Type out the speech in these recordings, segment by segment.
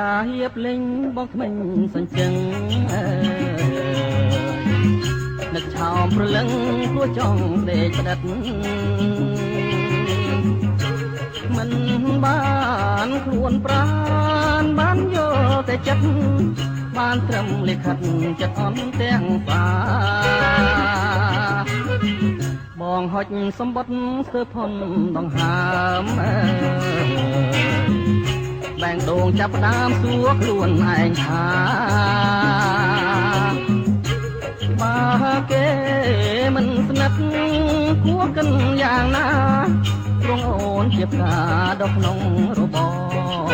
យ៉ាហៀបលេងបងថ្មិញសញ្ជឹងនឹកឆោមព្រលឹងគួចង់ដេកផ្ដិតមិនបានខ្លួនប្រានបានយកតែចិត្តបានត្រឹមលិខិតចិត្តអន់ទាំងផ្កាបងហុចសម្បត្តិស្ទើរផុនដង្ហើមបែងដងចាប់ដើមសួរខ្លួនឯងថាបើគេមិនស្និទ្ធគួរកិនយ៉ាងណាត្រង់អូនជាផ្កាដុះក្នុងរបរ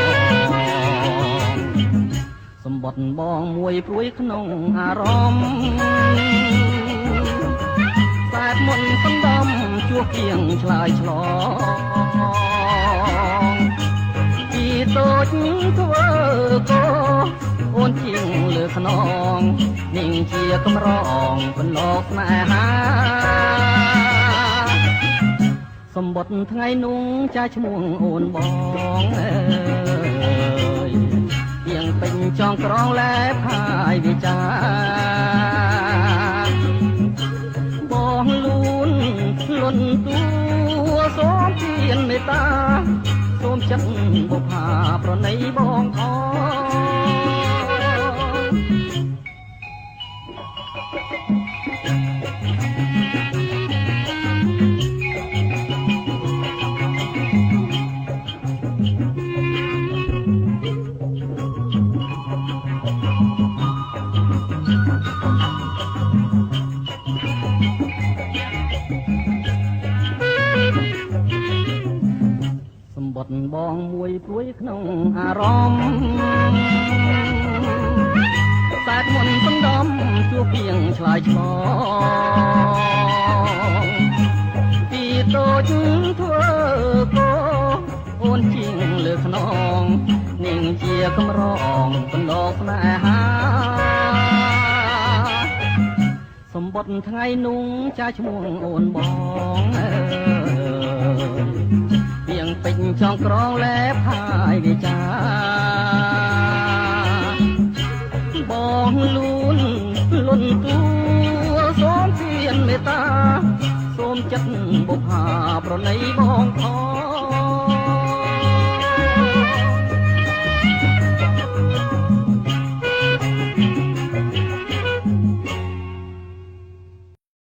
សម្បត្តិបងមួយព្រួយក្នុងអារម្មណ៍តែមុនសំដំជួគៀងឆ្លើយឆ្លងពីតូចធ្វើកោអូនជាងលើខ្នងនាងជាកំរងបន្លកស្នេហាសម្បត្តិថ្ងៃនោះចាឈ្មោះអូនបងអើយៀងពេញចងក្រងលែបហើយវិចាបងលូនលន់តួសូមទានមេត្តាសូមចិត្តបុប្ផាប្រណីបងផងសម្បត្តិបងមួយព្រួយក្នុងអារម្មណ៍តែមុនសំដំជួគៀងឆ្លើយឆ្លងពីតូចធ្វើកោអូនជាងលើខ្នងនាងជាកំរងបន្លកស្នេហាសម្បត្តិថ្ងៃនោះចាឈ្មោះអូនបងៀងពេញចងក្រងលែបហើយវិចាបងលូនលន់តួសូមទានមេត្តាសូមចិត្តបុប្ផាប្រណីបងផង